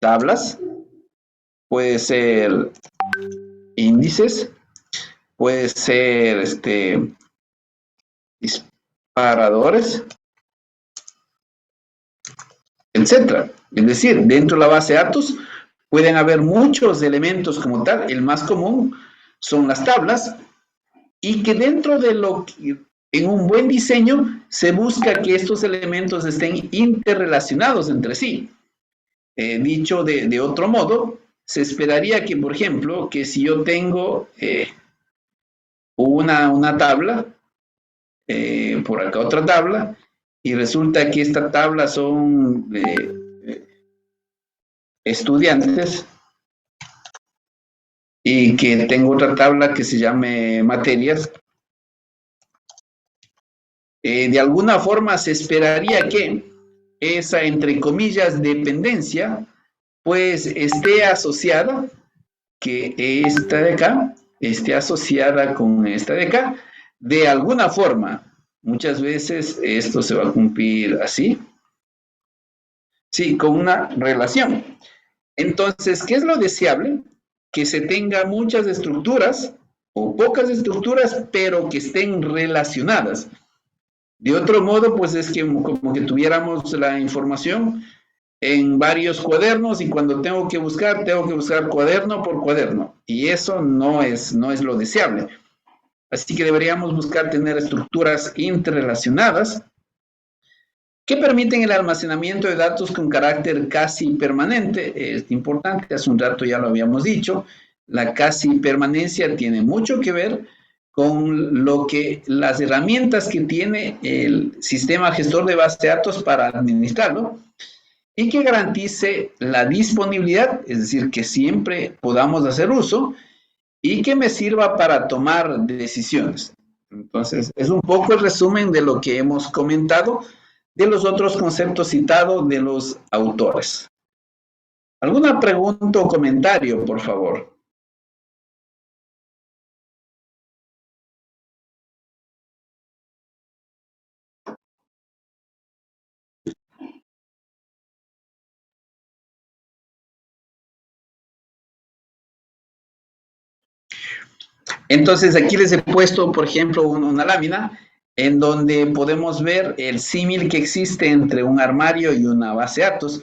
tablas, puede ser índices, puede ser disparadores, etcétera. Es decir, dentro de la base de datos pueden haber muchos elementos como tal. El más común son las tablas, y que dentro de lo que en un buen diseño se busca que estos elementos estén interrelacionados entre sí. Dicho de otro modo, se esperaría que, por ejemplo, que si yo tengo una tabla, por acá otra tabla, y resulta que esta tabla son estudiantes, y que tengo otra tabla que se llame materias, de alguna forma se esperaría que esa, entre comillas, dependencia, pues esté asociada, que esta de acá esté asociada con esta de acá, de alguna forma. Muchas veces esto se va a cumplir así, sí, con una relación. Entonces, ¿qué es lo deseable? Que se tenga muchas estructuras o pocas estructuras, pero que estén relacionadas. De otro modo, pues es que como que tuviéramos la información en varios cuadernos, y cuando tengo que buscar cuaderno por cuaderno. Y eso no es lo deseable. Así que deberíamos buscar tener estructuras interrelacionadas que permiten el almacenamiento de datos con carácter casi permanente. Es importante, hace un rato ya lo habíamos dicho, la casi permanencia tiene mucho que ver con lo que las herramientas que tiene el sistema gestor de base de datos para administrarlo, y que garantice la disponibilidad, es decir, que siempre podamos hacer uso y que me sirva para tomar decisiones. Entonces, es un poco el resumen de lo que hemos comentado de los otros conceptos citados de los autores. ¿Alguna pregunta o comentario, por favor? Entonces, aquí les he puesto, por ejemplo, una lámina en donde podemos ver el símil que existe entre un armario y una base de datos.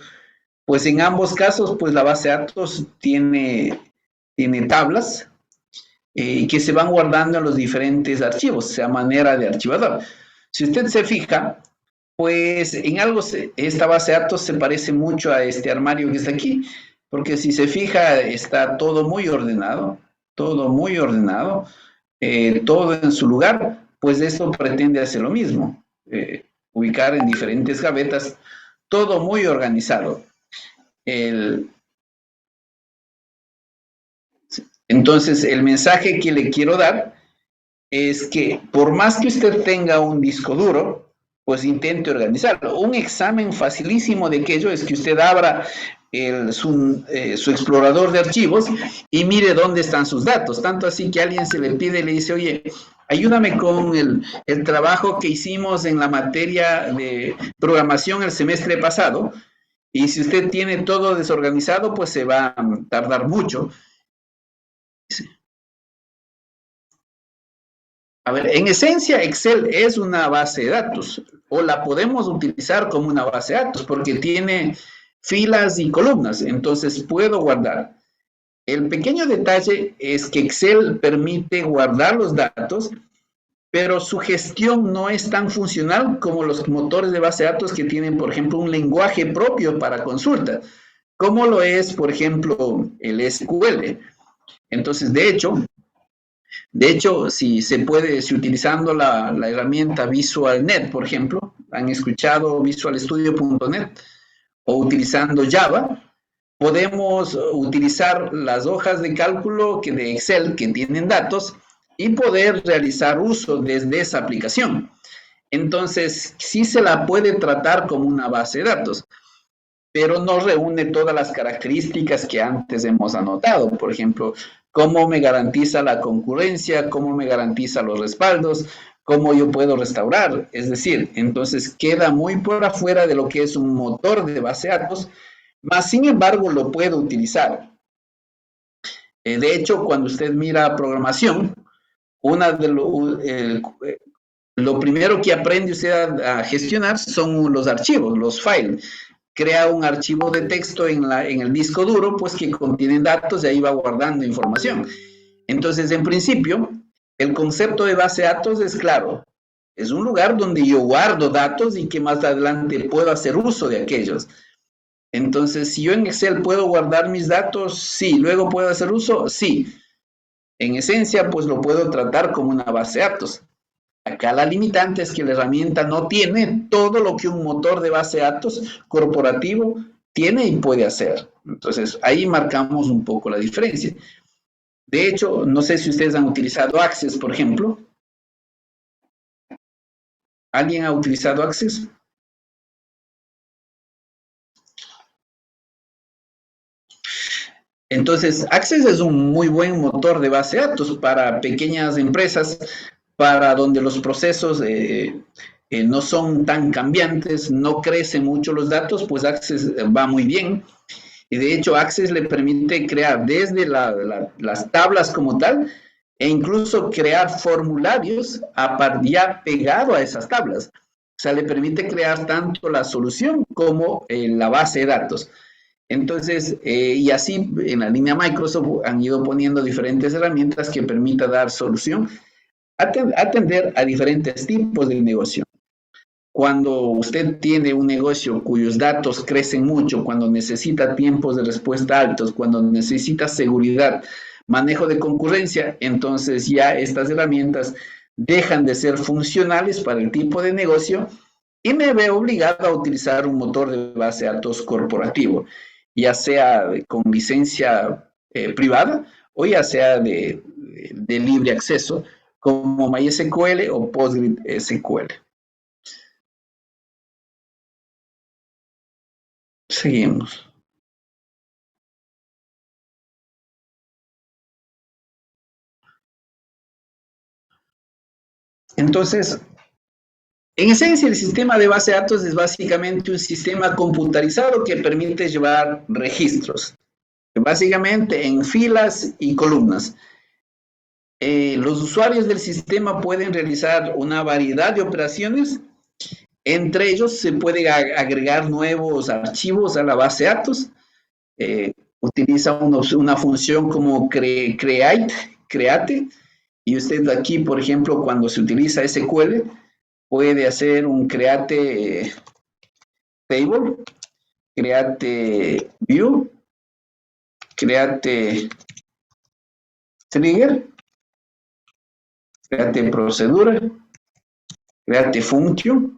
Pues en ambos casos, pues la base de datos tiene tablas que se van guardando en los diferentes archivos, o sea, manera de archivador. Si usted se fija, pues en algo esta base de datos se parece mucho a este armario que está aquí, porque si se fija está todo muy ordenado, todo en su lugar. Pues esto pretende hacer lo mismo, ubicar en diferentes gavetas, todo muy organizado. Entonces, el mensaje que le quiero dar es que por más que usted tenga un disco duro, pues intente organizarlo. Un examen facilísimo de aquello es que usted abra su explorador de archivos y mire dónde están sus datos. Tanto así que alguien se le pide y le dice, oye, ayúdame con el trabajo que hicimos en la materia de programación el semestre pasado. Y si usted tiene todo desorganizado, pues se va a tardar mucho. A ver, en esencia, Excel es una base de datos, o la podemos utilizar como una base de datos, porque tiene filas y columnas, entonces puedo guardar. El pequeño detalle es que Excel permite guardar los datos, pero su gestión no es tan funcional como los motores de base de datos que tienen, por ejemplo, un lenguaje propio para consulta, como lo es, por ejemplo, el SQL. Entonces, de hecho, si utilizando la herramienta VisualNet, por ejemplo, han escuchado visualstudio.net, o utilizando Java, podemos utilizar las hojas de cálculo de Excel que tienen datos y poder realizar uso desde esa aplicación. Entonces, sí se la puede tratar como una base de datos, pero no reúne todas las características que antes hemos anotado. Por ejemplo, cómo me garantiza la concurrencia, cómo me garantiza los respaldos, cómo yo puedo restaurar. Es decir, entonces queda muy por afuera de lo que es un motor de base de datos, Más sin embargo lo puedo utilizar. De hecho, cuando usted mira programación, una de lo primero que aprende usted a gestionar son los archivos, los files. Crea un archivo de texto en el disco duro, pues que contiene datos y ahí va guardando información. Entonces, en principio, el concepto de base de datos es claro. Es un lugar donde yo guardo datos y que más adelante puedo hacer uso de aquellos. Entonces, si yo en Excel puedo guardar mis datos, sí. Luego puedo hacer uso, sí. En esencia, pues lo puedo tratar como una base de datos. Acá la limitante es que la herramienta no tiene todo lo que un motor de base de datos corporativo tiene y puede hacer. Entonces, ahí marcamos un poco la diferencia. De hecho, no sé si ustedes han utilizado Access, por ejemplo. ¿Alguien ha utilizado Access? Entonces, Access es un muy buen motor de base de datos para pequeñas empresas, para donde los procesos no son tan cambiantes, no crecen mucho los datos, pues Access va muy bien. Y de hecho, Access le permite crear desde las tablas como tal e incluso crear formularios ya pegado a esas tablas. O sea, le permite crear tanto la solución como la base de datos. Entonces, y así en la línea Microsoft han ido poniendo diferentes herramientas que permitan dar solución, atender a diferentes tipos de negocio. Cuando usted tiene un negocio cuyos datos crecen mucho, cuando necesita tiempos de respuesta altos, cuando necesita seguridad, manejo de concurrencia, entonces ya estas herramientas dejan de ser funcionales para el tipo de negocio y me veo obligado a utilizar un motor de base de datos corporativo, ya sea con licencia privada o ya sea de libre acceso, como MySQL o PostgreSQL. Seguimos. Entonces, en esencia, el sistema de base de datos es básicamente un sistema computarizado que permite llevar registros, básicamente en filas y columnas. Los usuarios del sistema pueden realizar una variedad de operaciones. Entre ellos se puede agregar nuevos archivos a la base de datos. Utiliza una función como create, y usted aquí, por ejemplo, cuando se utiliza SQL, puede hacer un create table, create view, create trigger, create procedura, create function.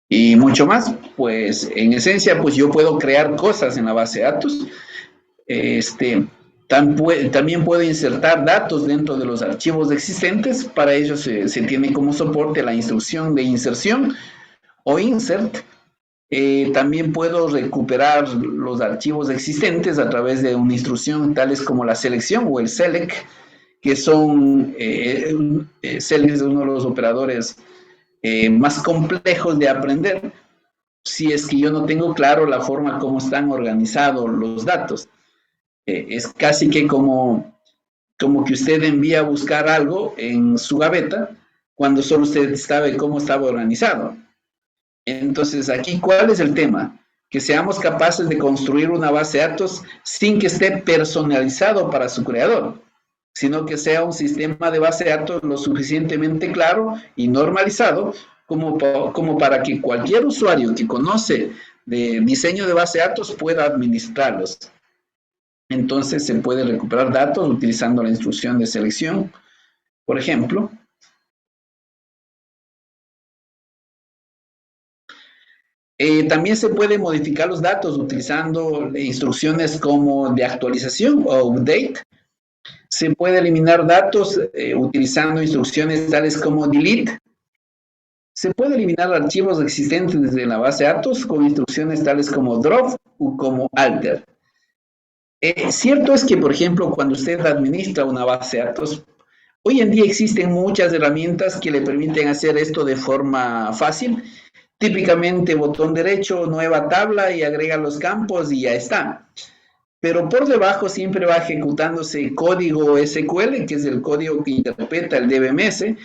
Y mucho más, pues en esencia, pues yo puedo crear cosas en la base de datos. También puedo insertar datos dentro de los archivos existentes. Para ello se tiene como soporte la instrucción de inserción o insert. También puedo recuperar los archivos existentes a través de una instrucción tales como la selección o el select, que son select es uno de los operadores más complejos de aprender si es que yo no tengo claro la forma como están organizados los datos. Es casi que como que usted envía a buscar algo en su gaveta cuando solo usted sabe cómo estaba organizado. Entonces, aquí, ¿cuál es el tema? Que seamos capaces de construir una base de datos sin que esté personalizado para su creador, sino que sea un sistema de base de datos lo suficientemente claro y normalizado como para que cualquier usuario que conoce de diseño de base de datos pueda administrarlos. Entonces, se puede recuperar datos utilizando la instrucción de selección, por ejemplo. También se puede modificar los datos utilizando instrucciones como de actualización o update. Se puede eliminar datos utilizando instrucciones tales como delete. Se puede eliminar archivos existentes desde la base de datos con instrucciones tales como drop o como alter. Cierto es que, por ejemplo, cuando usted administra una base de datos, hoy en día existen muchas herramientas que le permiten hacer esto de forma fácil. Típicamente botón derecho, nueva tabla y agrega los campos y ya está. Pero por debajo siempre va ejecutándose código SQL, que es el código que interpreta el DBMS,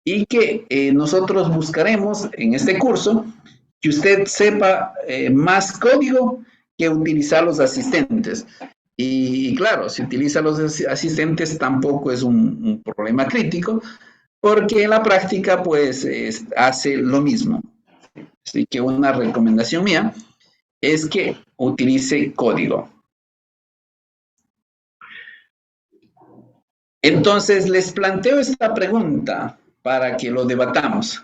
y que nosotros buscaremos en este curso que usted sepa más código que utilizar los asistentes. Y claro, si utiliza los asistentes tampoco es un problema crítico, porque en la práctica pues hace lo mismo. Así que una recomendación mía es que utilice código. Entonces, les planteo esta pregunta para que lo debatamos.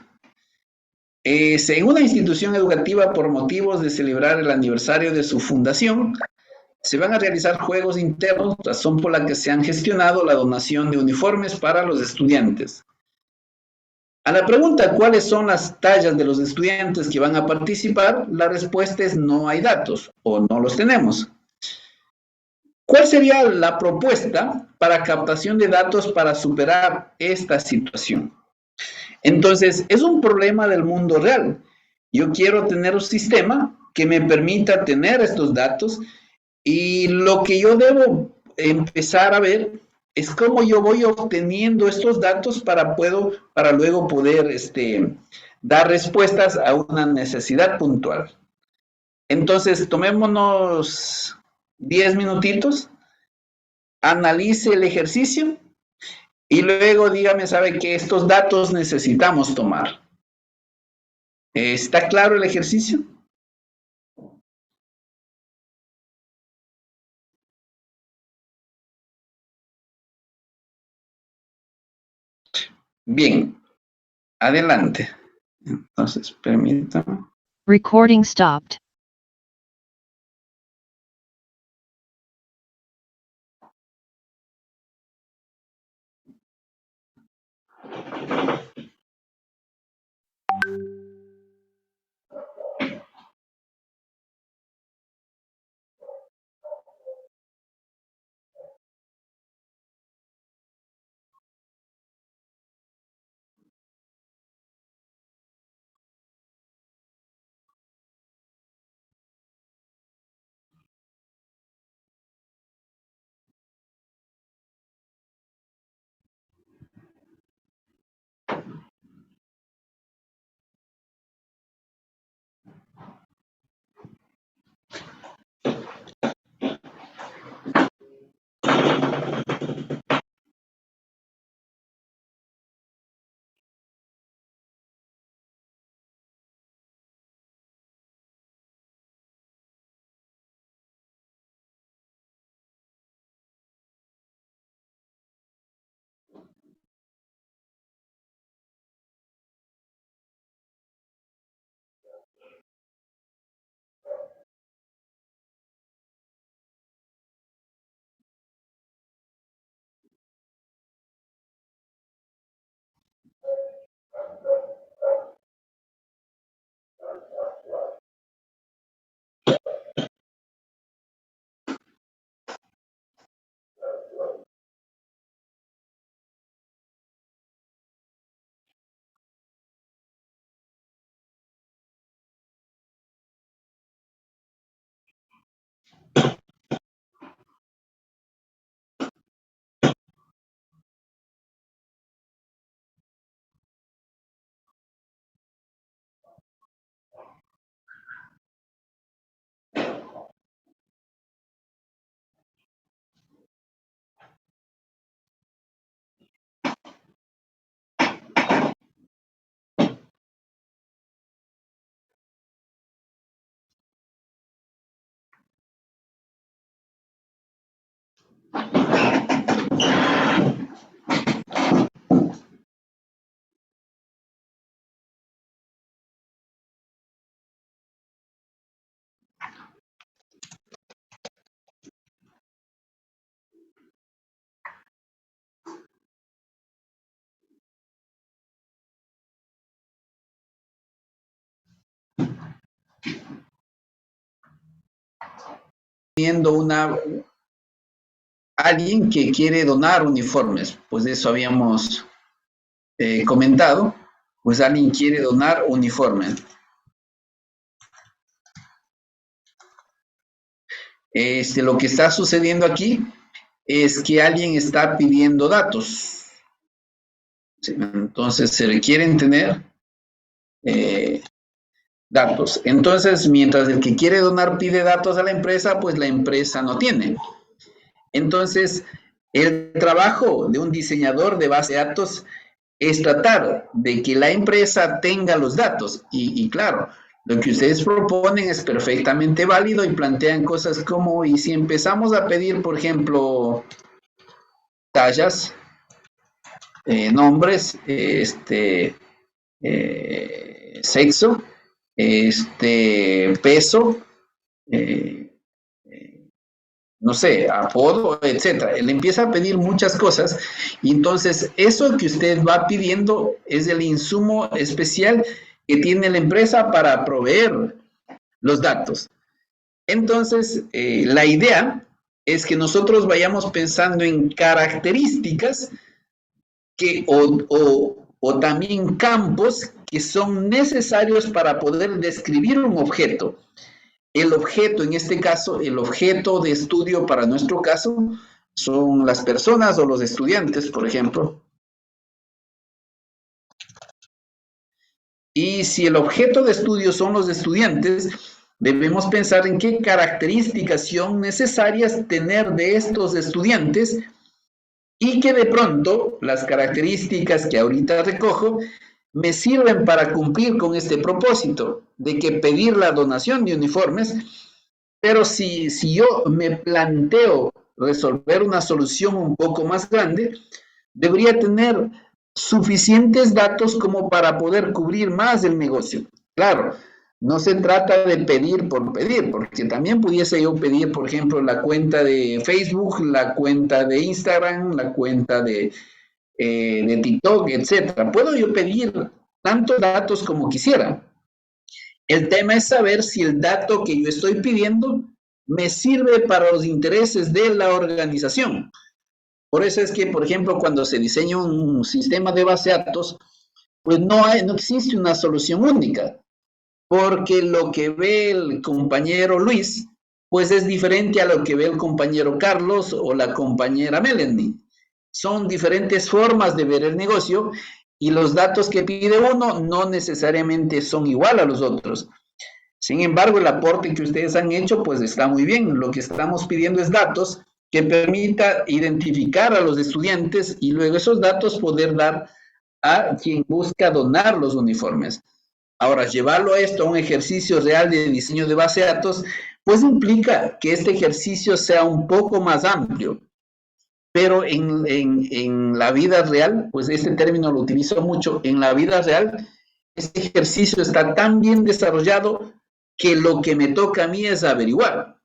En una institución educativa, por motivos de celebrar el aniversario de su fundación, se van a realizar juegos internos, razón por la que se han gestionado la donación de uniformes para los estudiantes. A la pregunta cuáles son las tallas de los estudiantes que van a participar, la respuesta es no hay datos o no los tenemos. ¿Cuál sería la propuesta para captación de datos para superar esta situación? Entonces, es un problema del mundo real. Yo quiero tener un sistema que me permita tener estos datos y lo que yo debo empezar a ver es cómo yo voy obteniendo estos datos para luego poder dar respuestas a una necesidad puntual. Entonces, tomémonos 10 minutitos, analice el ejercicio y luego dígame, ¿sabe qué? Estos datos necesitamos tomar. ¿Está claro el ejercicio? Bien, adelante. Entonces, permítame. Recording stopped. Teniendo una alguien que quiere donar uniformes, pues de eso habíamos comentado, pues alguien quiere donar uniformes. Lo que está sucediendo aquí es que alguien está pidiendo datos. ¿Sí? Entonces se requieren tener datos. Entonces, mientras el que quiere donar pide datos a la empresa, pues la empresa no tiene. Entonces, el trabajo de un diseñador de base de datos es tratar de que la empresa tenga los datos. Y claro, lo que ustedes proponen es perfectamente válido y plantean cosas como, y si empezamos a pedir, por ejemplo, tallas, nombres, sexo, peso, eh, no sé, apodo, etcétera. Él empieza a pedir muchas cosas y entonces eso que usted va pidiendo es el insumo especial que tiene la empresa para proveer los datos. Entonces, la idea es que nosotros vayamos pensando en características que, o también campos que son necesarios para poder describir un objeto. El objeto, en este caso, el objeto de estudio para nuestro caso, son las personas o los estudiantes, por ejemplo. Y si el objeto de estudio son los estudiantes, debemos pensar en qué características son necesarias tener de estos estudiantes y que de pronto las características que ahorita recojo me sirven para cumplir con este propósito de que pedir la donación de uniformes. Pero si yo me planteo resolver una solución un poco más grande, debería tener suficientes datos como para poder cubrir más el negocio. Claro, no se trata de pedir por pedir, porque también pudiese yo pedir, por ejemplo, la cuenta de Facebook, la cuenta de Instagram, la cuenta de TikTok, etcétera. Puedo yo pedir tantos datos como quisiera. El tema es saber si el dato que yo estoy pidiendo me sirve para los intereses de la organización. Por eso es que, por ejemplo, cuando se diseña un sistema de base de datos, pues no existe una solución única, porque lo que ve el compañero Luis, pues es diferente a lo que ve el compañero Carlos o la compañera Melanie. Son diferentes formas de ver el negocio y los datos que pide uno no necesariamente son igual a los otros. Sin embargo, el aporte que ustedes han hecho, pues está muy bien. Lo que estamos pidiendo es datos que permita identificar a los estudiantes y luego esos datos poder dar a quien busca donar los uniformes. Ahora, llevarlo a esto a un ejercicio real de diseño de base de datos, pues implica que este ejercicio sea un poco más amplio. Pero en la vida real, pues este término lo utilizo mucho, en la vida real, este ejercicio está tan bien desarrollado que lo que me toca a mí es averiguar.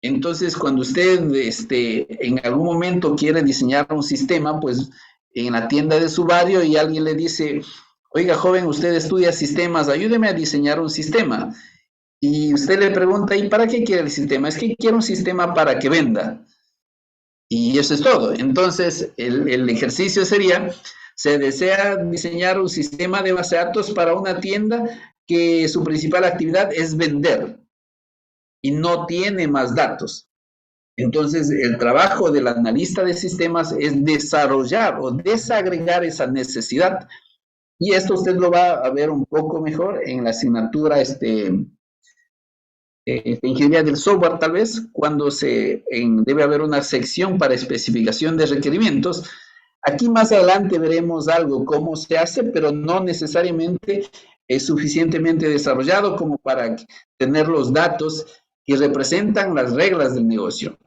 Entonces, cuando usted en algún momento quiere diseñar un sistema, pues en la tienda de su barrio y alguien le dice, oiga, joven, usted estudia sistemas, ayúdeme a diseñar un sistema. Y usted le pregunta, ¿y para qué quiere el sistema? Es que quiero un sistema para que venda. Y eso es todo. Entonces, el ejercicio sería, se desea diseñar un sistema de base de datos para una tienda que su principal actividad es vender y no tiene más datos. Entonces, el trabajo del analista de sistemas es desarrollar o desagregar esa necesidad. Y esto usted lo va a ver un poco mejor en la asignatura ingeniería del software, tal vez, cuando debe haber una sección para especificación de requerimientos. Aquí más adelante veremos algo, cómo se hace, pero no necesariamente es suficientemente desarrollado como para tener los datos que representan las reglas del negocio.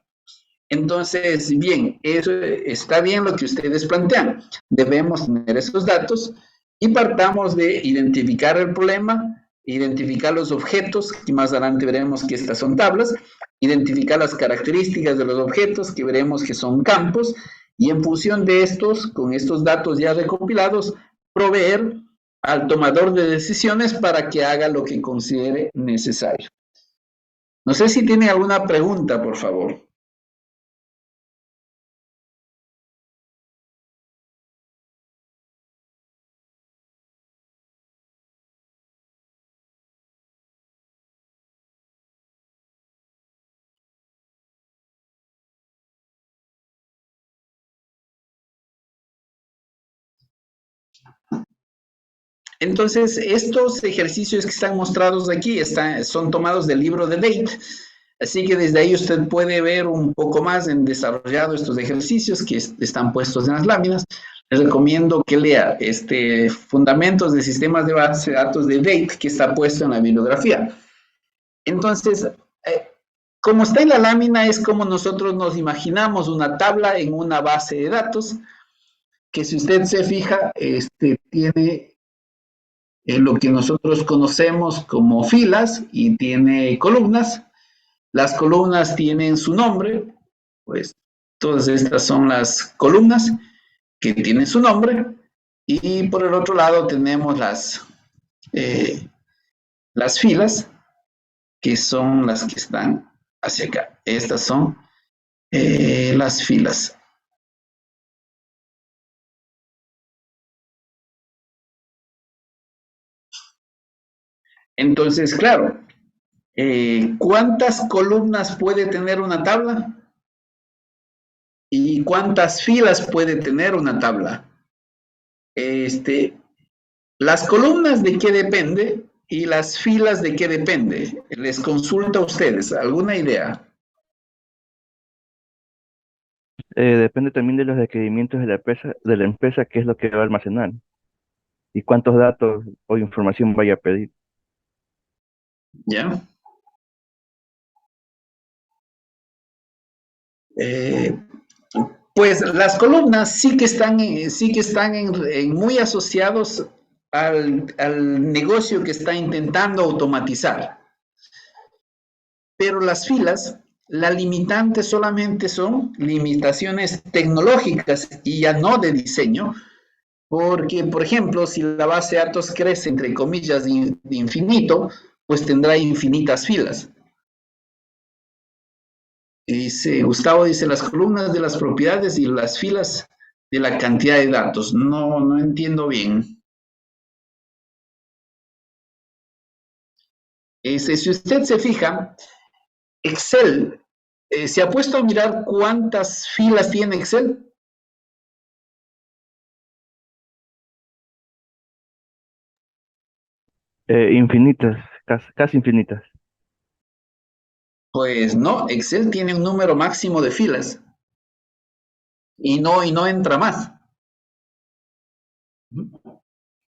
Entonces, bien, eso está bien lo que ustedes plantean. Debemos tener esos datos y partamos de identificar el problema, identificar los objetos, que más adelante veremos que estas son tablas, identificar las características de los objetos, que veremos que son campos, y en función de estos, con estos datos ya recopilados, proveer al tomador de decisiones para que haga lo que considere necesario. No sé si tiene alguna pregunta, por favor. Entonces, estos ejercicios que están mostrados aquí son tomados del libro de Date, así que desde ahí usted puede ver un poco más en desarrollado estos ejercicios que están puestos en las láminas. Les recomiendo que lea Fundamentos de Sistemas de Base de Datos de Date, que está puesto en la bibliografía. Entonces, como está en la lámina, es como nosotros nos imaginamos una tabla en una base de datos, que si usted se fija, tiene lo que nosotros conocemos como filas y tiene columnas. Las columnas tienen su nombre, pues todas estas son las columnas que tienen su nombre, y por el otro lado tenemos las filas, que son las que están hacia acá. Estas son las filas. Entonces, claro, ¿cuántas columnas puede tener una tabla? ¿Y cuántas filas puede tener una tabla? Las columnas de qué depende y las filas de qué depende. Les consulto a ustedes, ¿alguna idea? Depende también de los requerimientos de la empresa, qué es lo que va a almacenar y cuántos datos o información vaya a pedir. ¿Ya? Pues las columnas sí que están muy asociados al negocio que está intentando automatizar. Pero las filas, la limitante solamente son limitaciones tecnológicas y ya no de diseño, porque, por ejemplo, si la base de datos crece, entre comillas, de infinito, pues tendrá infinitas filas. Gustavo dice, las columnas de las propiedades y las filas de la cantidad de datos. No entiendo bien. Si usted se fija, Excel, ¿se ha puesto a mirar cuántas filas tiene Excel? Infinitas, casi infinitas. Pues no, Excel tiene un número máximo de filas y no entra más.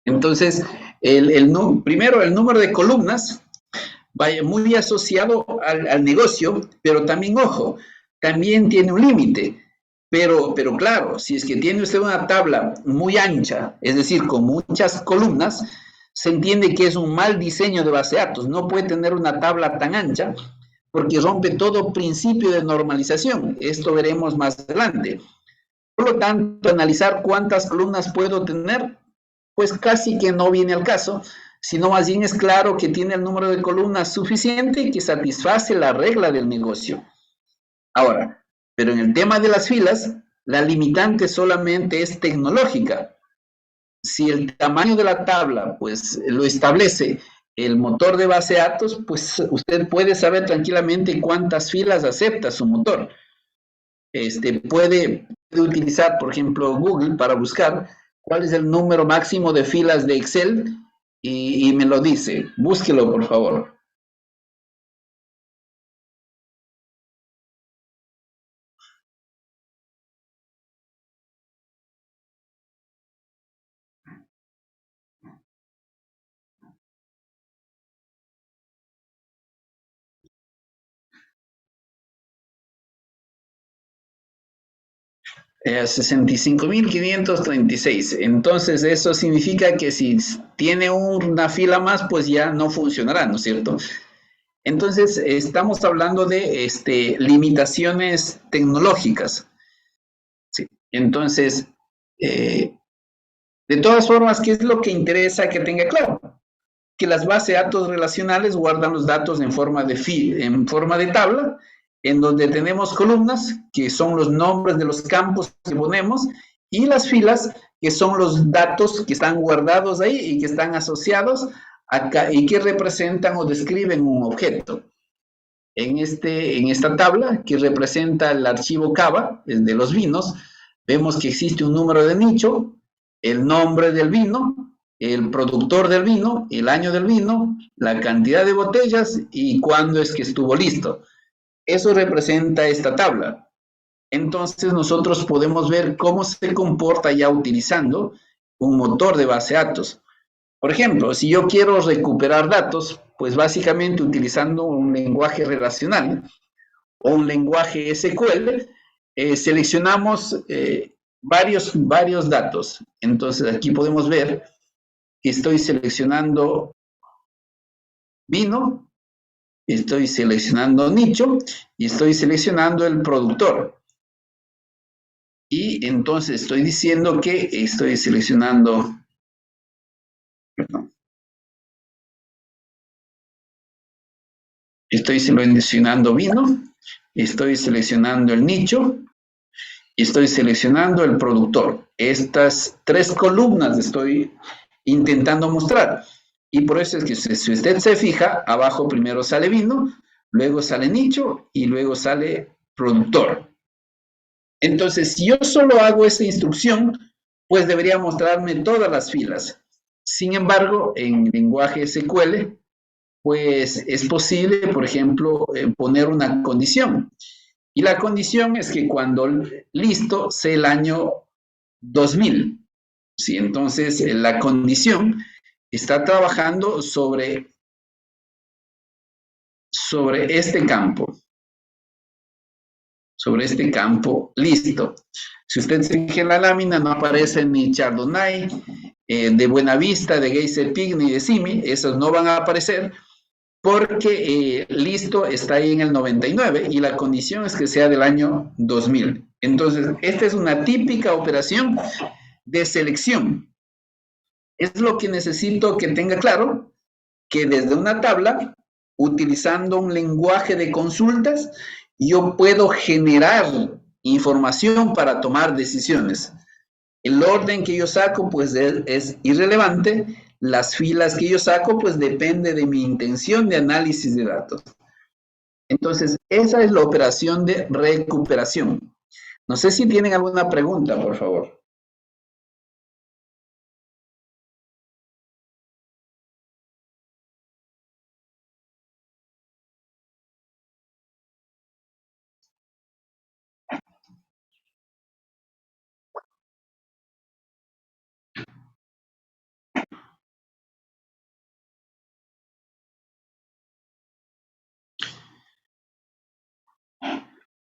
Entonces, primero el número de columnas vaya muy asociado al negocio, pero también, ojo, también tiene un límite. Pero claro, si es que tiene usted una tabla muy ancha, es decir, con muchas columnas, se entiende que es un mal diseño de base de datos. No puede tener una tabla tan ancha porque rompe todo principio de normalización. Esto veremos más adelante. Por lo tanto, analizar cuántas columnas puedo tener, pues casi que no viene al caso, sino más bien es claro que tiene el número de columnas suficiente y que satisface la regla del negocio. Ahora, pero en el tema de las filas, la limitante solamente es tecnológica. Si el tamaño de la tabla, pues lo establece el motor de base de datos, pues usted puede saber tranquilamente cuántas filas acepta su motor. Puede utilizar, por ejemplo, Google para buscar cuál es el número máximo de filas de Excel y me lo dice. Búsquelo, por favor. A 65.536. Entonces, eso significa que si tiene una fila más, pues ya no funcionará, ¿no es cierto? Entonces, estamos hablando de limitaciones tecnológicas. ¿Sí? Entonces, de todas formas, ¿qué es lo que interesa que tenga claro? Que las bases de datos relacionales guardan los datos en forma de tabla, en donde tenemos columnas, que son los nombres de los campos que ponemos, y las filas, que son los datos que están guardados ahí y que están asociados acá y que representan o describen un objeto. En esta tabla, que representa el archivo Cava, de los vinos, vemos que existe un número de nicho, el nombre del vino, el productor del vino, el año del vino, la cantidad de botellas y cuándo es que estuvo listo. Eso representa esta tabla. Entonces nosotros podemos ver cómo se comporta ya utilizando un motor de base de datos. Por ejemplo, si yo quiero recuperar datos, pues básicamente utilizando un lenguaje relacional o un lenguaje SQL, seleccionamos varios datos. Entonces aquí podemos ver que estoy seleccionando vino, estoy seleccionando nicho y estoy seleccionando el productor. Y entonces estoy diciendo que estoy seleccionando, perdón, estoy seleccionando vino, estoy seleccionando el nicho y estoy seleccionando el productor. Estas tres columnas estoy intentando mostrar. Y por eso es que si usted se fija, abajo primero sale vino, luego sale nicho y luego sale productor. Entonces, si yo solo hago esta instrucción, pues debería mostrarme todas las filas. Sin embargo, en lenguaje SQL, pues es posible, por ejemplo, poner una condición. Y la condición es que cuando listo sea el año 2000. ¿Sí? Entonces, la condición está trabajando sobre este campo. Sobre este campo, listo. Si usted se fija en la lámina, no aparece ni Chardonnay, de Buenavista, de Geyser Pig, ni de Simi, esos no van a aparecer, porque listo está ahí en el 99 y la condición es que sea del año 2000. Entonces, esta es una típica operación de selección. Es lo que necesito que tenga claro, que desde una tabla, utilizando un lenguaje de consultas, yo puedo generar información para tomar decisiones. El orden que yo saco, pues es irrelevante. Las filas que yo saco, pues depende de mi intención de análisis de datos. Entonces, esa es la operación de recuperación. No sé si tienen alguna pregunta, por favor.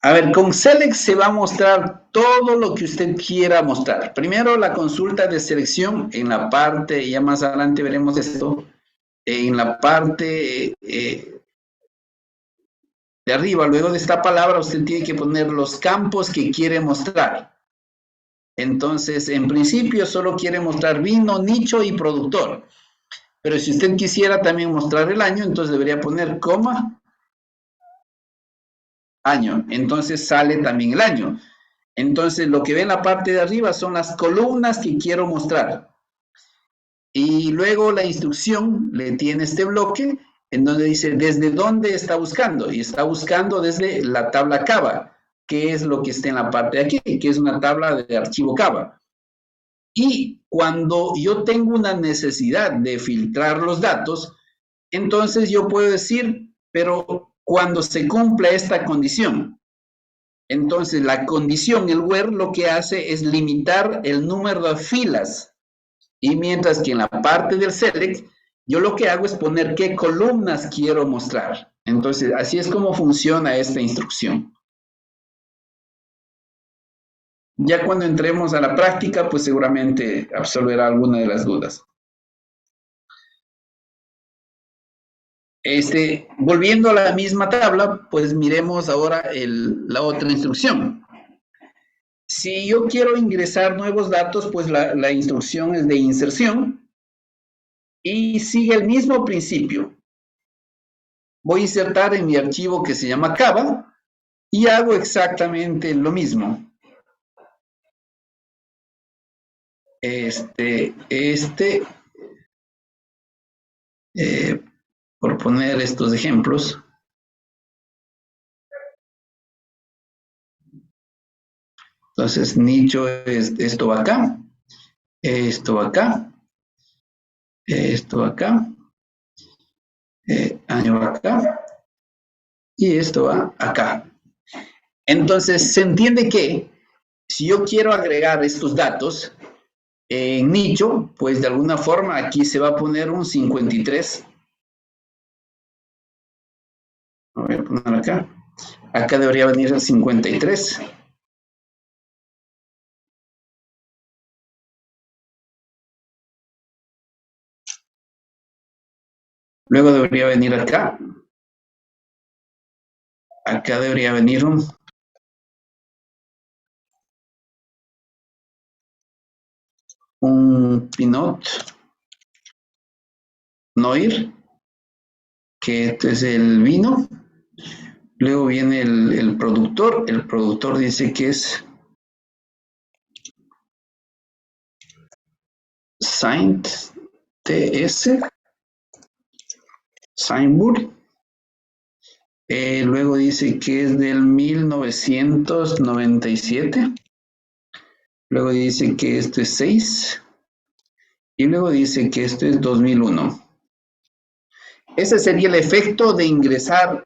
A ver, con Select se va a mostrar todo lo que usted quiera mostrar. Primero la consulta de selección en la parte, ya más adelante veremos esto, en la parte de arriba, luego de esta palabra usted tiene que poner los campos que quiere mostrar. Entonces, en principio solo quiere mostrar vino, nicho y productor. Pero si usted quisiera también mostrar el año, entonces debería poner coma, año. Entonces sale también el año. Entonces, lo que ve en la parte de arriba son las columnas que quiero mostrar. Y luego la instrucción le tiene este bloque en donde dice desde dónde está buscando. Y está buscando desde la tabla Cava, que es lo que está en la parte de aquí, que es una tabla de archivo Cava. Y cuando yo tengo una necesidad de filtrar los datos, entonces yo puedo decir, pero cuando se cumpla esta condición, entonces la condición, el where, lo que hace es limitar el número de filas. Y mientras que en la parte del select, yo lo que hago es poner qué columnas quiero mostrar. Entonces, así es como funciona esta instrucción. Ya cuando entremos a la práctica, pues seguramente absolverá alguna de las dudas. Volviendo a la misma tabla, pues miremos ahora la otra instrucción. Si yo quiero ingresar nuevos datos, pues la instrucción es de inserción y sigue el mismo principio. Voy a insertar en mi archivo que se llama Cava y hago exactamente lo mismo. Por poner estos ejemplos. Entonces, nicho es esto acá. esto acá, esto acá, año acá, y esto va acá. Entonces, se entiende que si yo quiero agregar estos datos en nicho, pues de alguna forma aquí se va a poner un 53. Lo voy a poner acá. Acá debería venir el 53. Luego debería venir acá. Acá debería venir un Pinot Noir, que este es el vino. Luego viene el productor. El productor dice que es Saint TS, Saintburg. Luego dice que es del 1997. Luego dice que esto es 6. Y luego dice que esto es 2001. Ese sería el efecto de ingresar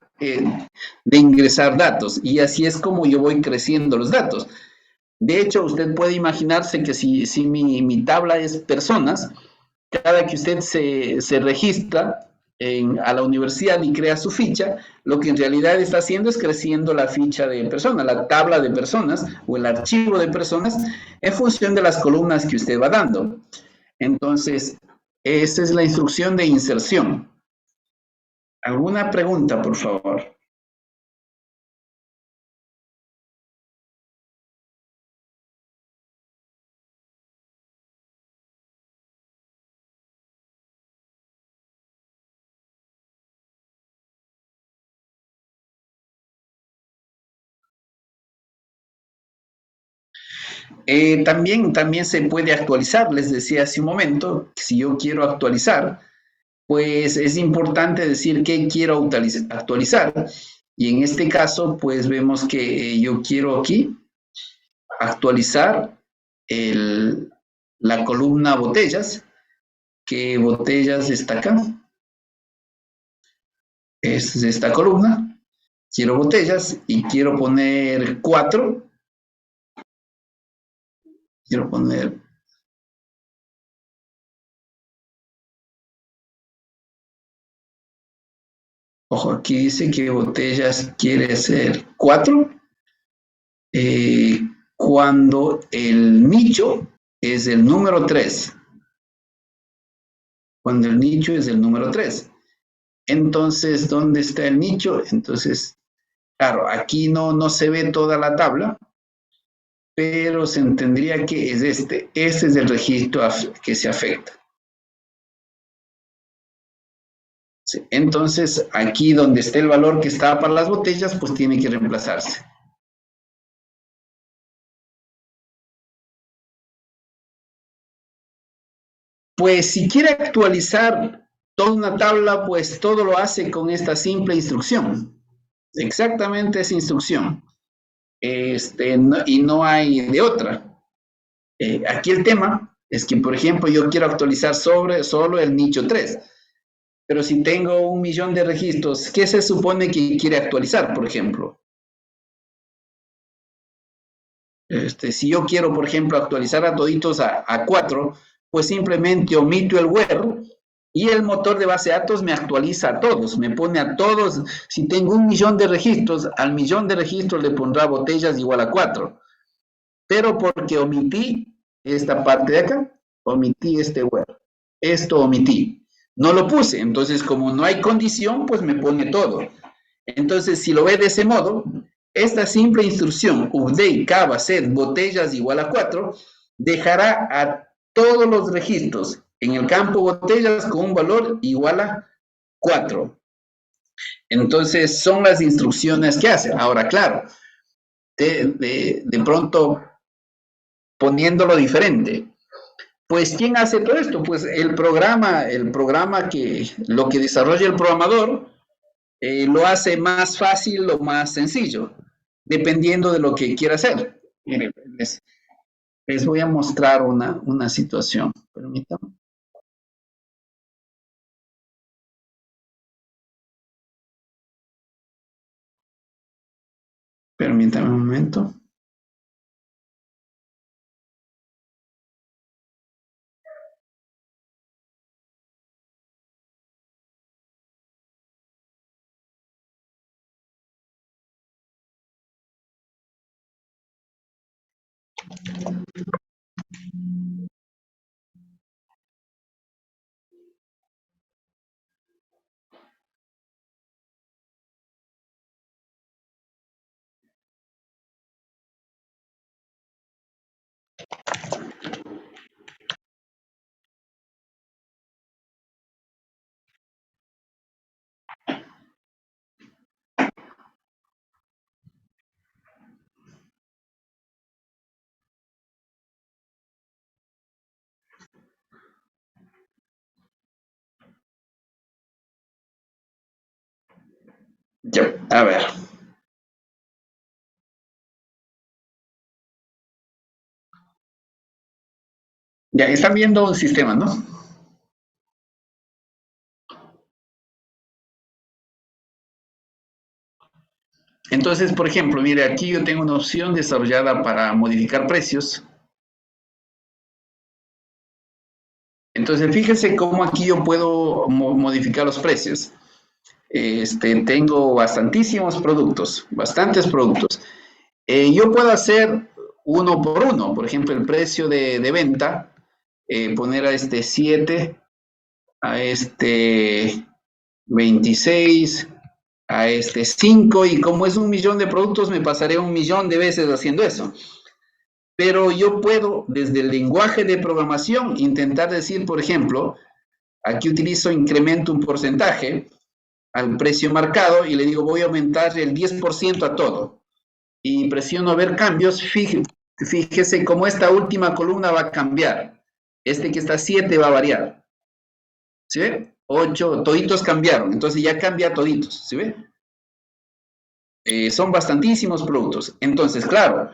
datos. Y así es como yo voy creciendo los datos. De hecho, usted puede imaginarse que si mi tabla es personas, cada que usted se registra a la universidad y crea su ficha, lo que en realidad está haciendo es creciendo la ficha de personas, la tabla de personas o el archivo de personas en función de las columnas que usted va dando. Entonces, esa es la instrucción de inserción. ¿Alguna pregunta, por favor? También se puede actualizar, les decía hace un momento, si yo quiero actualizar, pues es importante decir qué quiero actualizar. Y en este caso, pues vemos que yo quiero aquí actualizar la columna botellas, que botellas está acá. Es esta columna. Quiero botellas y quiero poner 4. Quiero poner... Ojo, aquí dice que botellas quiere ser 4. Cuando el nicho es el número 3. Cuando el nicho es el número 3. Entonces, ¿dónde está el nicho? Entonces, claro, aquí no se ve toda la tabla, pero se entendería que es este. Este es el registro que se afecta. Sí. Entonces, aquí donde esté el valor que estaba para las botellas, pues tiene que reemplazarse. Pues si quiere actualizar toda una tabla, pues todo lo hace con esta simple instrucción. Exactamente esa instrucción. Y no hay de otra. Aquí el tema es que, por ejemplo, yo quiero actualizar solo el nicho 3. Pero si tengo 1.000.000 de registros, ¿qué se supone que quiere actualizar, por ejemplo? Si yo quiero, por ejemplo, actualizar a toditos a 4, pues simplemente omito el where y el motor de base de datos me actualiza a todos, me pone a todos. Si tengo 1.000.000 de registros, al 1.000.000 de registros le pondrá botellas igual a 4. Pero porque omití esta parte de acá, omití este where. Esto omití. No lo puse, entonces como no hay condición, pues me pone todo. Entonces, si lo ve de ese modo, esta simple instrucción, update, cava, set, botellas igual a 4, dejará a todos los registros en el campo botellas con un valor igual a 4. Entonces, son las instrucciones que hace. Ahora, claro, de pronto, poniéndolo diferente, pues, ¿quién hace todo esto? Pues el programa que lo que desarrolla el programador lo hace más fácil o más sencillo, dependiendo de lo que quiera hacer. Miren, Les voy a mostrar una situación. Permítanme. Permítanme un momento. Ya, a ver. Ya, están viendo un sistema, ¿no? Entonces, por ejemplo, mire, aquí yo tengo una opción desarrollada para modificar precios. Entonces, fíjese cómo aquí yo puedo modificar los precios. Tengo bastantes productos. Yo puedo hacer uno por uno, por ejemplo, el precio de venta, poner a 7, a 26, a 5, y como es 1.000.000 de productos, me pasaré 1.000.000 de veces haciendo eso. Pero yo puedo, desde el lenguaje de programación, intentar decir, por ejemplo, aquí utilizo incremento un porcentaje al precio marcado y le digo voy a aumentar el 10% a todo. Y presiono ver cambios, fíjese cómo esta última columna va a cambiar. Que está 7 va a variar. ¿Sí ve? 8, toditos cambiaron, entonces ya cambia toditos, ¿sí ve? Son bastantísimos productos. Entonces, claro,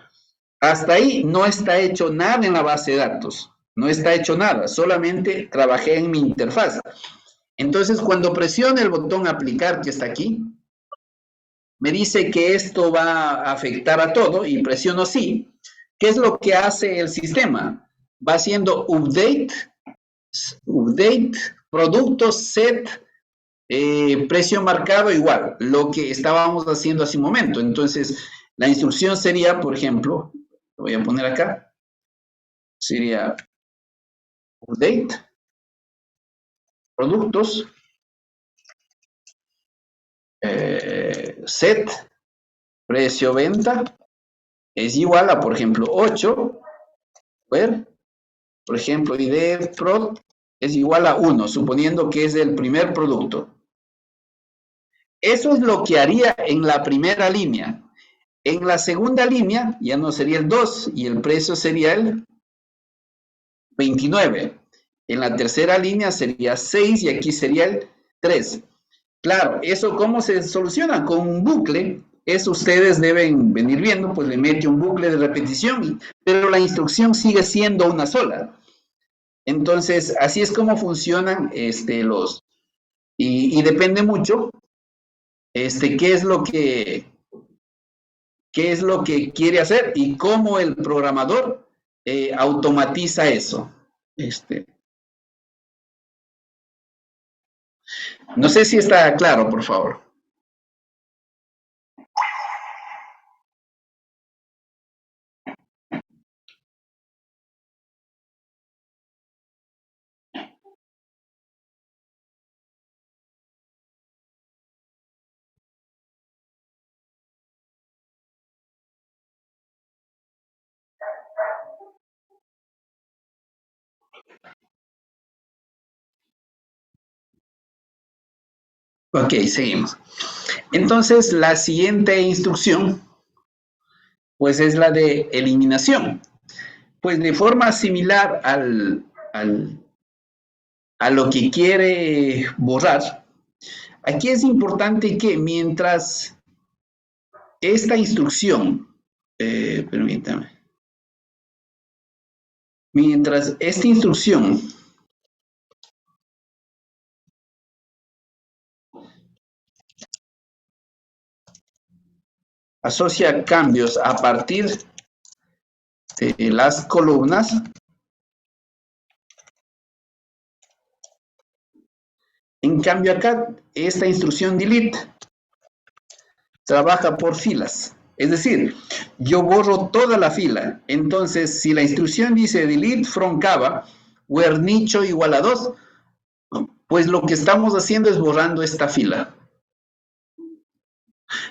hasta ahí no está hecho nada en la base de datos. No está hecho nada, solamente trabajé en mi interfaz. Entonces, cuando presiono el botón aplicar que está aquí, me dice que esto va a afectar a todo y presiono sí. ¿Qué es lo que hace el sistema? Va haciendo update, productos, set, precio marcado igual, lo que estábamos haciendo hace un momento. Entonces, la instrucción sería, por ejemplo, lo voy a poner acá, sería update, productos, set, precio venta, es igual a, por ejemplo, 8, ver, por ejemplo, ID Pro es igual a 1, suponiendo que es el primer producto. Eso es lo que haría en la primera línea. En la segunda línea ya no sería el 2 y el precio sería el 29. En la tercera línea sería 6 y aquí sería el 3. Claro, ¿eso cómo se soluciona? Con un bucle. Eso ustedes deben venir viendo, pues le mete un bucle de repetición, pero la instrucción sigue siendo una sola. Entonces, así es como funcionan los... Y depende mucho qué es lo que quiere hacer y cómo el programador automatiza eso. No sé si está claro, por favor. Ok, seguimos. Entonces, la siguiente instrucción, pues es la de eliminación. Pues de forma similar a lo que quiere borrar, aquí es importante que mientras esta instrucción, permítame, Mientras esta instrucción asocia cambios a partir de las columnas, en cambio acá, esta instrucción delete trabaja por filas. Es decir, yo borro toda la fila. Entonces, si la instrucción dice delete from Java, where nicho igual a 2, pues lo que estamos haciendo es borrando esta fila.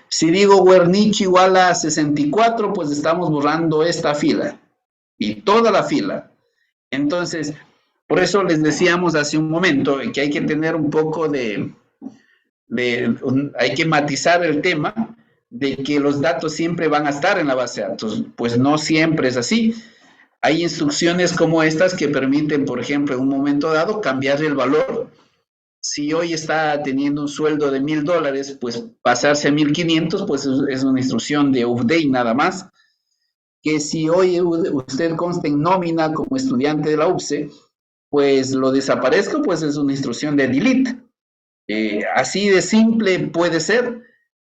Si digo where nicho igual a 64, pues estamos borrando esta fila y toda la fila. Entonces, por eso les decíamos hace un momento que hay que tener un poco hay que matizar el tema de que los datos siempre van a estar en la base de datos. Pues no siempre es así. Hay instrucciones como estas que permiten, por ejemplo, en un momento dado, cambiar el valor. Si hoy está teniendo un sueldo de $1,000, pues pasarse a 1,500, pues es una instrucción de update nada más. Que si hoy usted consta en nómina como estudiante de la UPSE, pues lo desaparezco, pues es una instrucción de delete. Así de simple puede ser,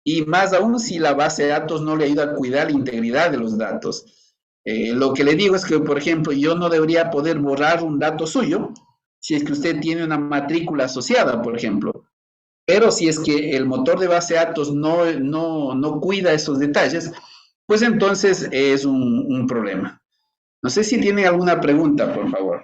y más aún si la base de datos no le ayuda a cuidar la integridad de los datos. Lo que le digo es que, por ejemplo, yo no debería poder borrar un dato suyo si es que usted tiene una matrícula asociada, por ejemplo. Pero si es que el motor de base de datos no cuida esos detalles, pues entonces es un problema. No sé si tienen alguna pregunta, por favor.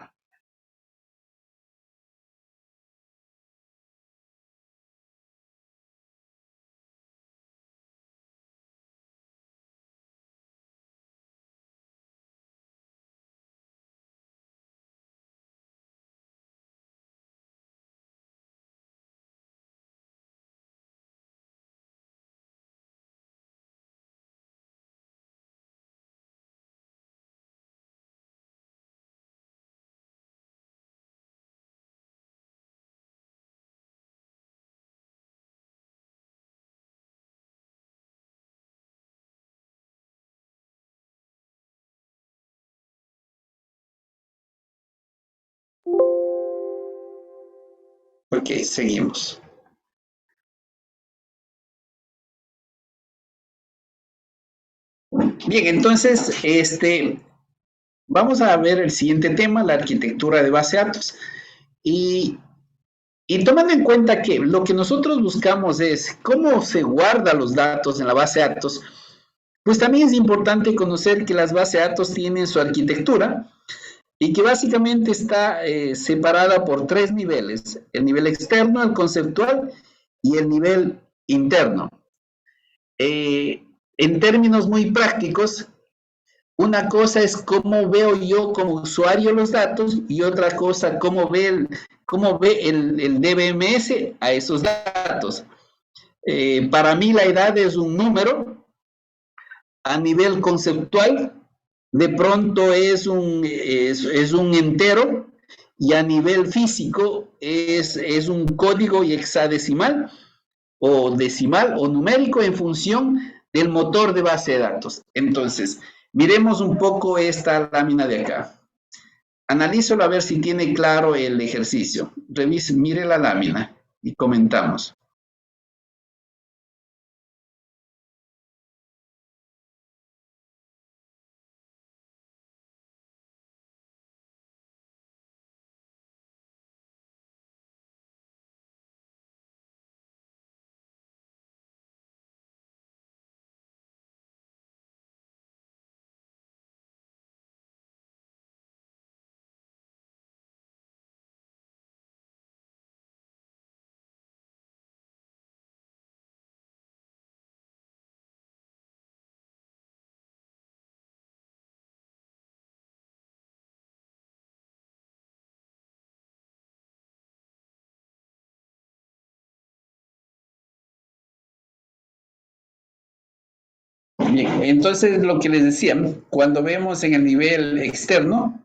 Ok, seguimos. Bien, entonces, vamos a ver el siguiente tema, la arquitectura de base de datos. Y tomando en cuenta que lo que nosotros buscamos es cómo se guardan los datos en la base de datos, pues también es importante conocer que las bases de datos tienen su arquitectura y que básicamente está separada por 3 niveles: el nivel externo, el conceptual y el nivel interno. En términos muy prácticos, una cosa es cómo veo yo como usuario los datos y otra cosa cómo ve el DBMS a esos datos. Para mí la edad es un número. A nivel conceptual, de pronto es un entero, y a nivel físico es un código hexadecimal o decimal o numérico en función del motor de base de datos. Entonces, miremos un poco esta lámina de acá. Analízalo a ver si tiene claro el ejercicio. Revise, mire la lámina y comentamos. Bien, entonces lo que les decía, cuando vemos en el nivel externo,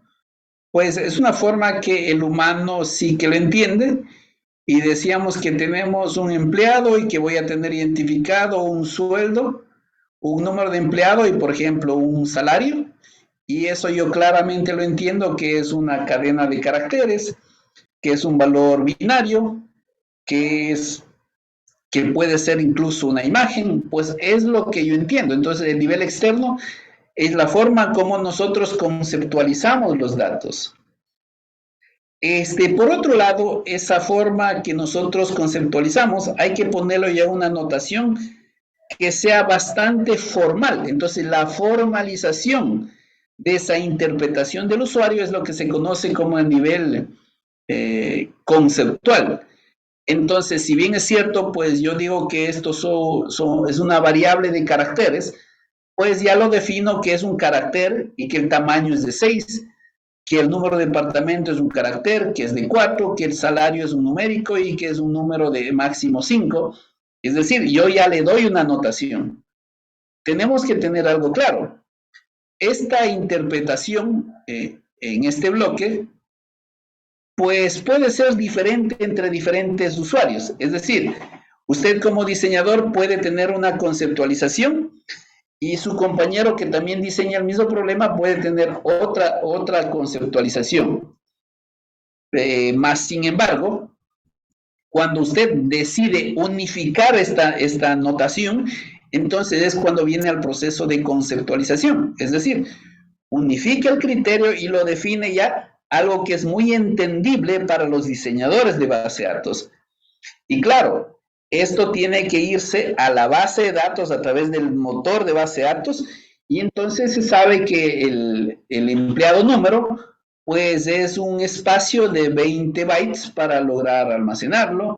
pues es una forma que el humano sí que lo entiende, y decíamos que tenemos un empleado y que voy a tener identificado un sueldo, un número de empleado y, por ejemplo, un salario, y eso yo claramente lo entiendo que es una cadena de caracteres, que es un valor binario, que puede ser incluso una imagen, pues es lo que yo entiendo. Entonces, el nivel externo es la forma como nosotros conceptualizamos los datos. Por otro lado, esa forma que nosotros conceptualizamos, hay que ponerlo ya una notación que sea bastante formal. Entonces, la formalización de esa interpretación del usuario es lo que se conoce como el nivel conceptual. Entonces, si bien es cierto, pues yo digo que esto es una variable de caracteres, pues ya lo defino que es un carácter y que el tamaño es de 6, que el número de departamento es un carácter, que es de 4, que el salario es un numérico y que es un número de máximo 5. Es decir, yo ya le doy una notación. Tenemos que tener algo claro. Esta interpretación en este bloque, pues puede ser diferente entre diferentes usuarios. Es decir, usted como diseñador puede tener una conceptualización y su compañero que también diseña el mismo problema puede tener otra conceptualización. Más sin embargo, cuando usted decide unificar esta notación, entonces es cuando viene el proceso de conceptualización. Es decir, unifica el criterio y lo define ya algo que es muy entendible para los diseñadores de base de datos. Y claro, esto tiene que irse a la base de datos a través del motor de base de datos y entonces se sabe que el empleado número pues es un espacio de 20 bytes para lograr almacenarlo.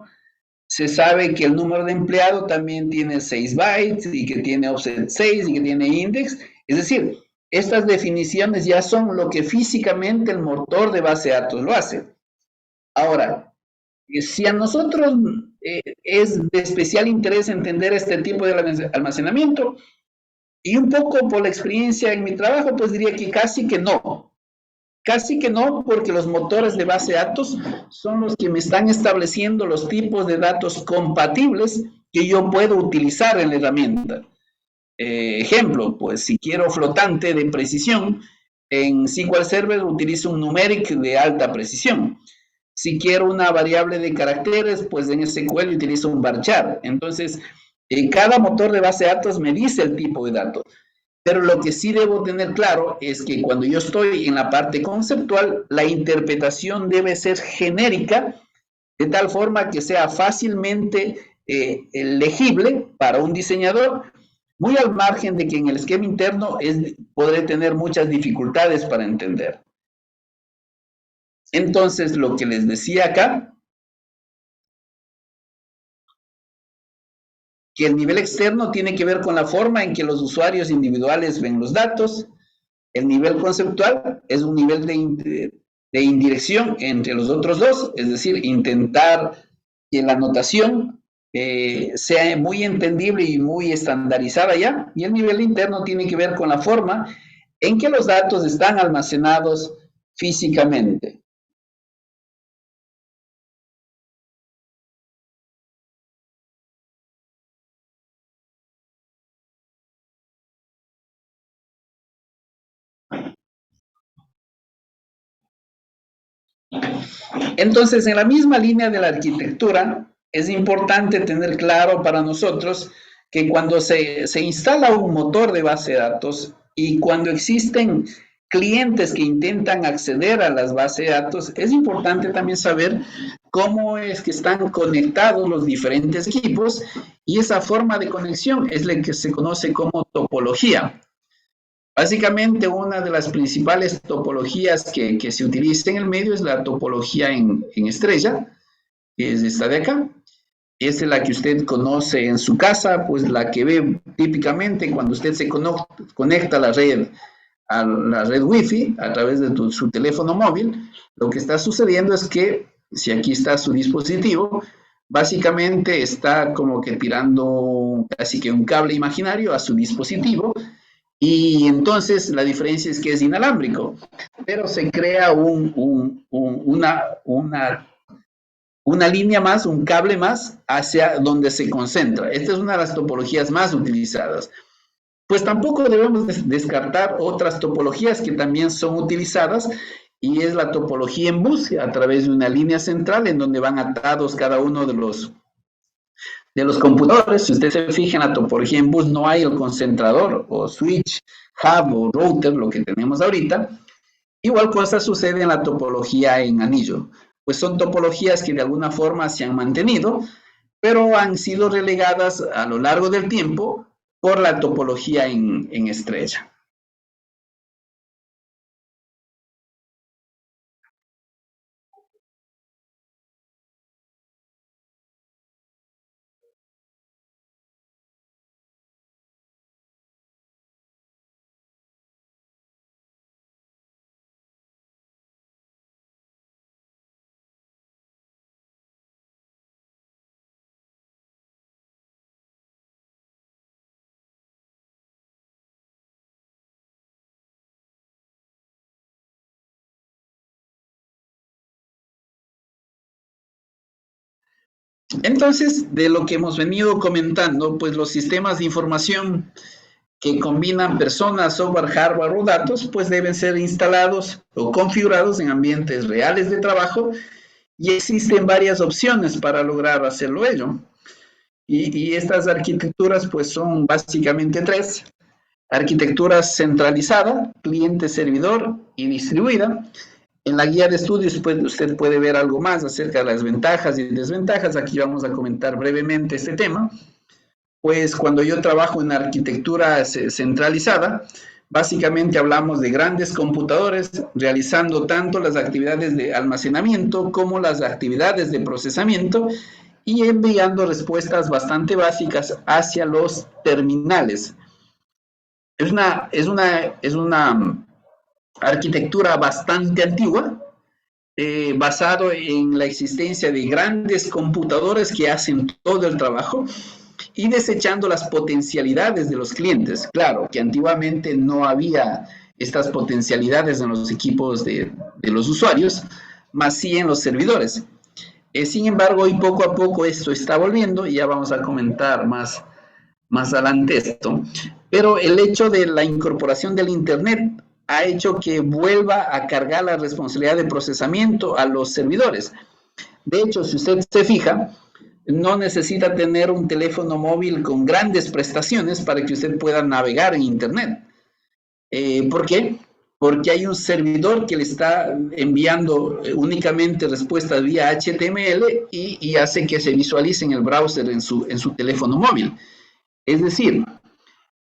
Se sabe que el número de empleado también tiene 6 bytes y que tiene offset 6 y que tiene index. Es decir, estas definiciones ya son lo que físicamente el motor de base de datos lo hace. Ahora, si a nosotros es de especial interés entender este tipo de almacenamiento, y un poco por la experiencia en mi trabajo, pues diría que casi que no. Casi que no, porque los motores de base de datos son los que me están estableciendo los tipos de datos compatibles que yo puedo utilizar en la herramienta. Ejemplo, pues si quiero flotante de precisión, en SQL Server utilizo un numeric de alta precisión. Si quiero una variable de caracteres, pues en SQL utilizo un varchar. Entonces, en cada motor de base de datos me dice el tipo de datos. Pero lo que sí debo tener claro es que cuando yo estoy en la parte conceptual, la interpretación debe ser genérica, de tal forma que sea fácilmente legible para un diseñador, muy al margen de que en el esquema interno podré tener muchas dificultades para entender. Entonces, lo que les decía acá, que el nivel externo tiene que ver con la forma en que los usuarios individuales ven los datos. El nivel conceptual es un nivel de indirección entre los otros dos, es decir, intentar que la notación sea muy entendible y muy estandarizada ya. Y el nivel interno tiene que ver con la forma en que los datos están almacenados físicamente. Entonces, en la misma línea de la arquitectura, es importante tener claro para nosotros que cuando se instala un motor de base de datos y cuando existen clientes que intentan acceder a las bases de datos, es importante también saber cómo es que están conectados los diferentes equipos y esa forma de conexión es la que se conoce como topología. Básicamente, una de las principales topologías que se utiliza en el medio es la topología en estrella, que es esta de acá. Esta es la que usted conoce en su casa, pues la que ve típicamente cuando usted se conecta a la red Wi-Fi a través de su teléfono móvil. Lo que está sucediendo es que, si aquí está su dispositivo, básicamente está como que tirando casi que un cable imaginario a su dispositivo y entonces la diferencia es que es inalámbrico, pero se crea una línea más, un cable más hacia donde se concentra. Esta es una de las topologías más utilizadas. Pues tampoco debemos descartar otras topologías que también son utilizadas, y es la topología en bus a través de una línea central en donde van atados cada uno de los computadores. Si usted se fija en la topología en bus, no hay el concentrador o switch, hub o router, lo que tenemos ahorita. Igual cosa sucede en la topología en anillo. Pues son topologías que de alguna forma se han mantenido, pero han sido relegadas a lo largo del tiempo por la topología en estrella. Entonces, de lo que hemos venido comentando, pues los sistemas de información que combinan personas, software, hardware o datos, pues deben ser instalados o configurados en ambientes reales de trabajo, y existen varias opciones para lograr hacerlo ello. Y estas arquitecturas pues son básicamente tres: arquitectura centralizada, cliente-servidor y distribuida. En la guía de estudios pues, usted puede ver algo más acerca de las ventajas y desventajas. Aquí vamos a comentar brevemente este tema. Pues cuando yo trabajo en arquitectura centralizada, básicamente hablamos de grandes computadores realizando tanto las actividades de almacenamiento como las actividades de procesamiento, y enviando respuestas bastante básicas hacia los terminales. Es una arquitectura bastante antigua, basado en la existencia de grandes computadores que hacen todo el trabajo y desechando las potencialidades de los clientes. Claro que antiguamente no había estas potencialidades en los equipos de los usuarios, más sí en los servidores. Sin embargo, hoy poco a poco esto está volviendo, y ya vamos a comentar más adelante esto. Pero el hecho de la incorporación del Internet ha hecho que vuelva a cargar la responsabilidad de procesamiento a los servidores. De hecho, si usted se fija, no necesita tener un teléfono móvil con grandes prestaciones para que usted pueda navegar en Internet. ¿Por qué? Porque hay un servidor que le está enviando únicamente respuestas vía HTML y hace que se visualice en el browser en su teléfono móvil. Es decir,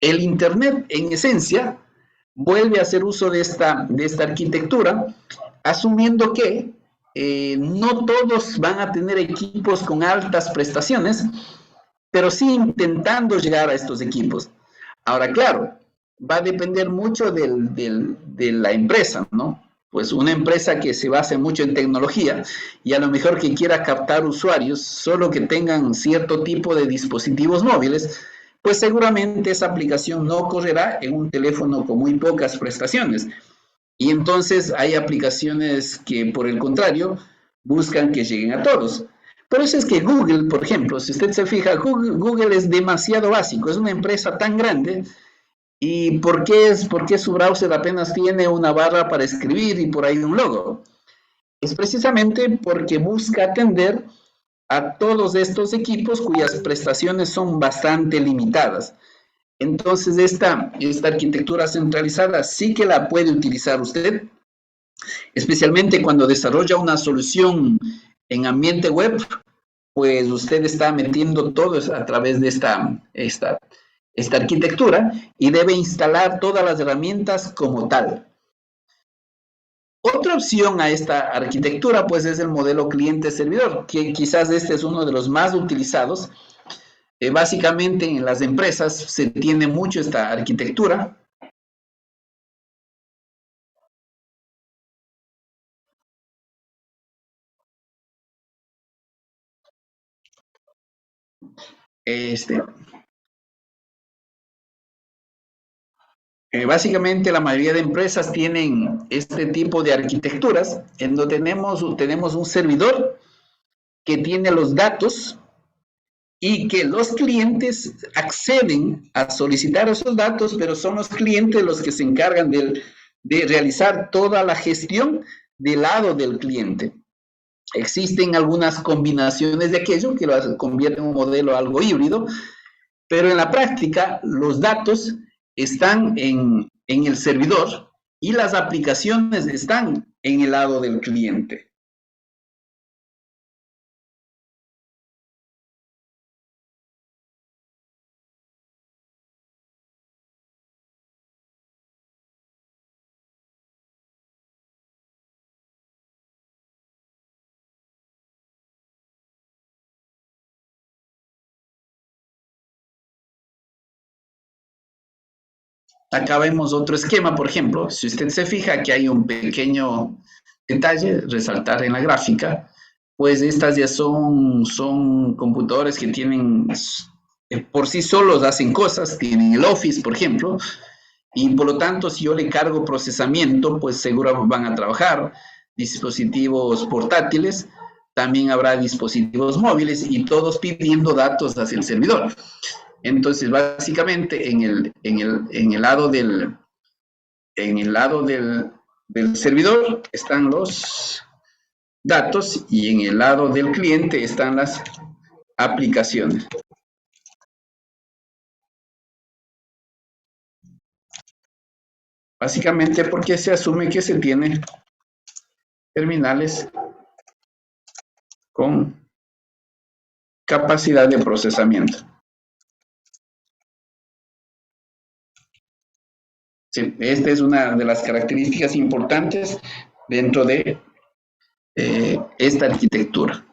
el Internet en esencia vuelve a hacer uso de esta arquitectura, asumiendo que no todos van a tener equipos con altas prestaciones, pero sí intentando llegar a estos equipos. Ahora, claro, va a depender mucho de la empresa, ¿no? Pues una empresa que se base mucho en tecnología y a lo mejor que quiera captar usuarios solo que tengan cierto tipo de dispositivos móviles, pues seguramente esa aplicación no correrá en un teléfono con muy pocas prestaciones. Y entonces hay aplicaciones que, por el contrario, buscan que lleguen a todos. Por eso es que Google, por ejemplo, si usted se fija, Google es demasiado básico, es una empresa tan grande. ¿Y por qué su browser apenas tiene una barra para escribir y por ahí un logo? Es precisamente porque busca atender a todos estos equipos cuyas prestaciones son bastante limitadas. Entonces, esta arquitectura centralizada sí que la puede utilizar usted, especialmente cuando desarrolla una solución en ambiente web, pues usted está metiendo todo a través de esta arquitectura y debe instalar todas las herramientas como tal. Otra opción a esta arquitectura pues es el modelo cliente-servidor, que quizás este es uno de los más utilizados. Básicamente en las empresas se tiene mucho esta arquitectura. Básicamente la mayoría de empresas tienen este tipo de arquitecturas en donde tenemos un servidor que tiene los datos y que los clientes acceden a solicitar esos datos, pero son los clientes los que se encargan de realizar toda la gestión del lado del cliente. Existen algunas combinaciones de aquello que lo convierte en un modelo algo híbrido, pero en la práctica los datos están en el servidor y las aplicaciones están en el lado del cliente. Acá vemos otro esquema, por ejemplo, si usted se fija que hay un pequeño detalle, resaltar en la gráfica, pues estas ya son computadores que tienen, por sí solos hacen cosas, tienen el Office, por ejemplo, y por lo tanto, si yo le cargo procesamiento, pues seguro van a trabajar dispositivos portátiles, también habrá dispositivos móviles y todos pidiendo datos hacia el servidor. Entonces, básicamente, en el lado del servidor están los datos y en el lado del cliente están las aplicaciones. Básicamente porque se asume que se tiene terminales con capacidad de procesamiento. Sí, esta es una de las características importantes dentro de esta arquitectura.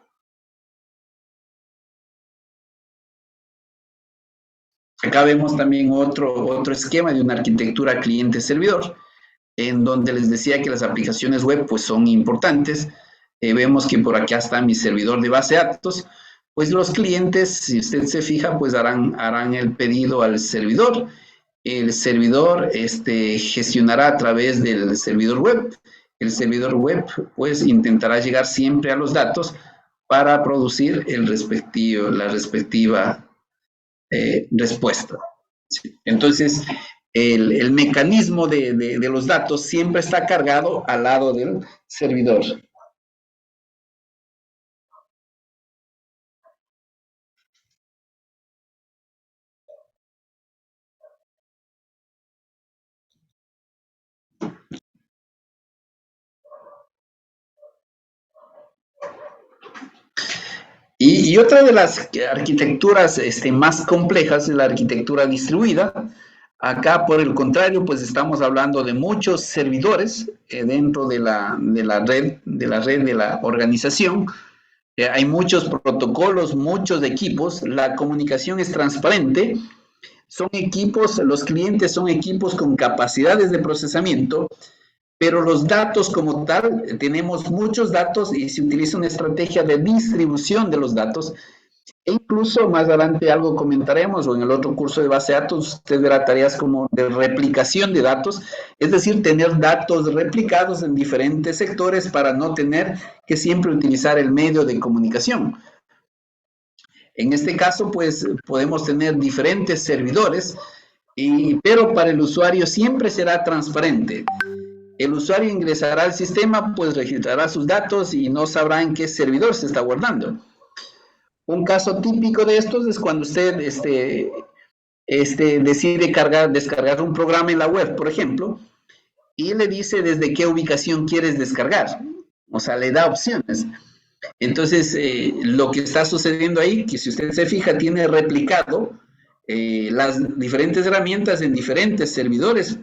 Acá vemos también otro esquema de una arquitectura cliente-servidor, en donde les decía que las aplicaciones web pues son importantes. Vemos que por acá está mi servidor de base de datos, pues los clientes, si usted se fija, pues harán el pedido al servidor. El servidor gestionará a través del servidor web. El servidor web pues intentará llegar siempre a los datos para producir la respectiva respuesta. Entonces, el mecanismo de los datos siempre está cargado al lado del servidor. Y otra de las arquitecturas más complejas es la arquitectura distribuida. Acá, por el contrario, pues estamos hablando de muchos servidores dentro de la red de la organización. Hay muchos protocolos, muchos equipos. La comunicación es transparente. Son equipos, los clientes son equipos con capacidades de procesamiento, pero los datos como tal, tenemos muchos datos y se utiliza una estrategia de distribución de los datos. E incluso más adelante algo comentaremos, o en el otro curso de base de datos, usted verá tareas como de replicación de datos, es decir, tener datos replicados en diferentes sectores para no tener que siempre utilizar el medio de comunicación. En este caso, pues, podemos tener diferentes servidores, pero para el usuario siempre será transparente. El usuario ingresará al sistema, pues registrará sus datos y no sabrá en qué servidor se está guardando. Un caso típico de estos es cuando usted decide descargar un programa en la web, por ejemplo, y le dice desde qué ubicación quieres descargar. O sea, le da opciones. Entonces, lo que está sucediendo ahí, que si usted se fija, tiene replicado las diferentes herramientas en diferentes servidores.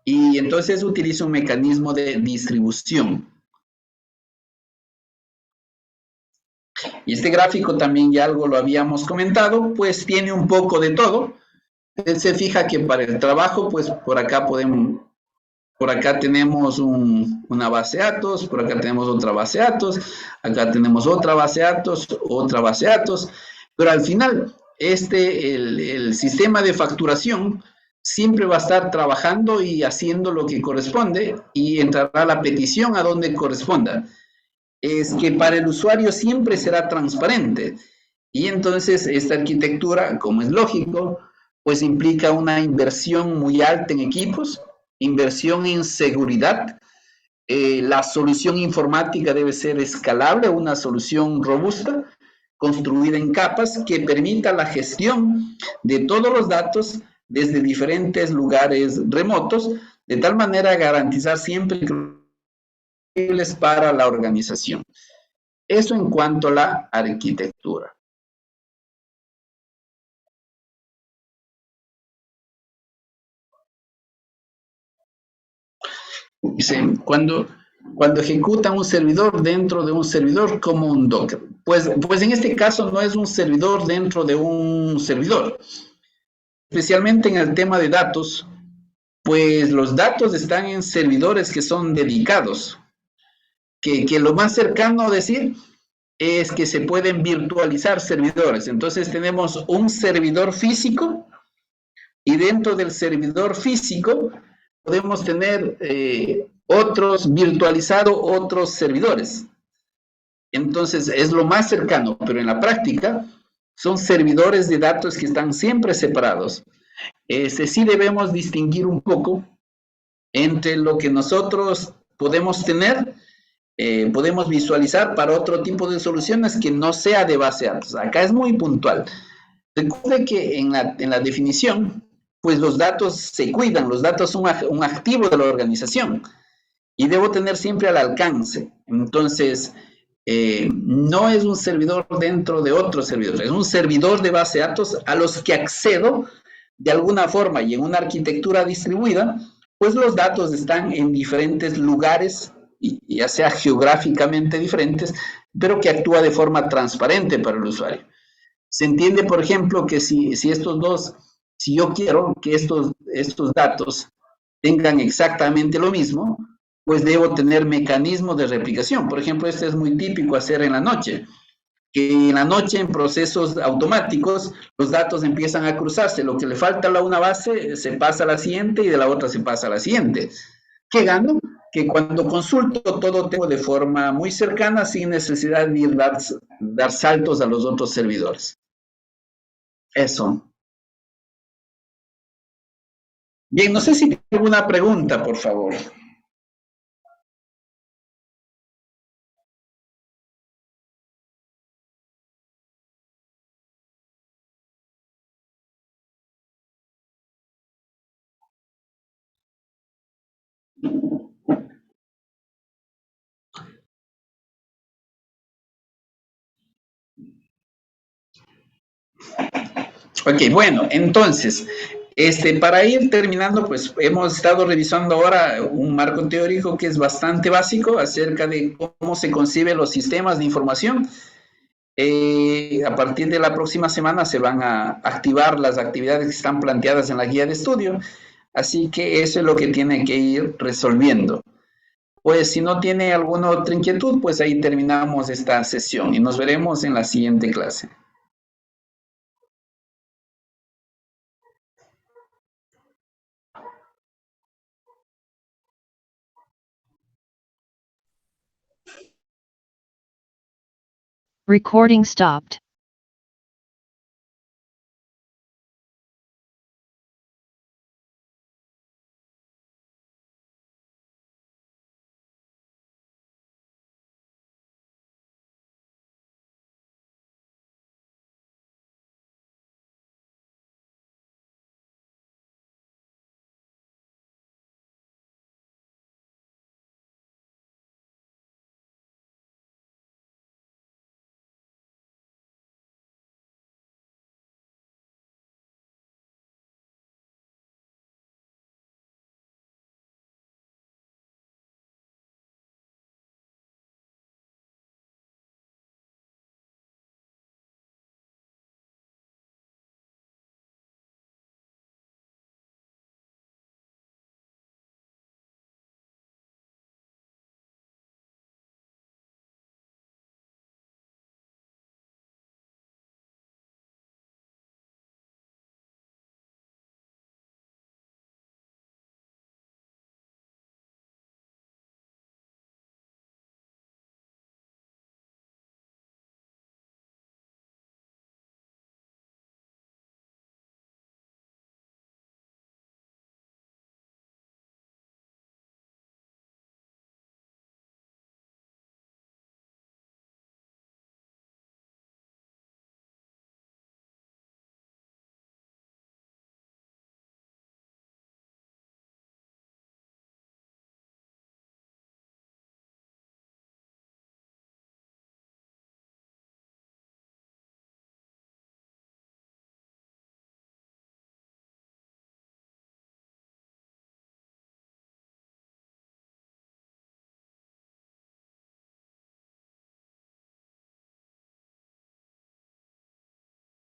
Y entonces utiliza un mecanismo de distribución. Y este gráfico también ya algo lo habíamos comentado, pues tiene un poco de todo. Usted se fija que para el trabajo, pues por acá tenemos una base de datos, por acá tenemos otra base de datos, acá tenemos otra base de datos, otra base de datos, pero al final, el sistema de facturación siempre va a estar trabajando y haciendo lo que corresponde y entrará la petición a donde corresponda. Es que para el usuario siempre será transparente. Y entonces esta arquitectura, como es lógico, pues implica una inversión muy alta en equipos, inversión en seguridad. La solución informática debe ser escalable, una solución robusta, construida en capas que permita la gestión de todos los datos desde diferentes lugares remotos, de tal manera garantizar siempre para la organización. Eso en cuanto a la arquitectura. Dice, cuando ejecutan un servidor dentro de un servidor como un Docker. Pues en este caso no es un servidor dentro de un servidor. Especialmente en el tema de datos, pues los datos están en servidores que son dedicados. Que lo más cercano a decir es que se pueden virtualizar servidores. Entonces tenemos un servidor físico y dentro del servidor físico podemos tener otros virtualizados, otros servidores. Entonces es lo más cercano, pero en la práctica son servidores de datos que están siempre separados. Sí debemos distinguir un poco entre lo que nosotros podemos tener, podemos visualizar para otro tipo de soluciones que no sea de base de datos. Acá es muy puntual. Recuerde que en la definición, pues los datos se cuidan, los datos son un activo de la organización y debo tener siempre al alcance. Entonces, no es un servidor dentro de otro servidor, es un servidor de base de datos a los que accedo de alguna forma y en una arquitectura distribuida, pues los datos están en diferentes lugares, ya sea geográficamente diferentes, pero que actúa de forma transparente para el usuario. Se entiende, por ejemplo, que si yo quiero que estos datos tengan exactamente lo mismo, pues debo tener mecanismos de replicación. Por ejemplo, este es muy típico hacer en la noche, que en la noche en procesos automáticos los datos empiezan a cruzarse. Lo que le falta a una base se pasa a la siguiente y de la otra se pasa a la siguiente. ¿Qué gano? Que cuando consulto todo tengo de forma muy cercana sin necesidad de ir dar saltos a los otros servidores. Eso. Bien, no sé si tiene alguna pregunta, por favor. Ok, bueno, entonces, para ir terminando, pues hemos estado revisando ahora un marco teórico que es bastante básico acerca de cómo se conciben los sistemas de información. A partir de la próxima semana se van a activar las actividades que están planteadas en la guía de estudio, así que eso es lo que tiene que ir resolviendo. Pues si no tiene alguna otra inquietud, pues ahí terminamos esta sesión y nos veremos en la siguiente clase. Recording stopped.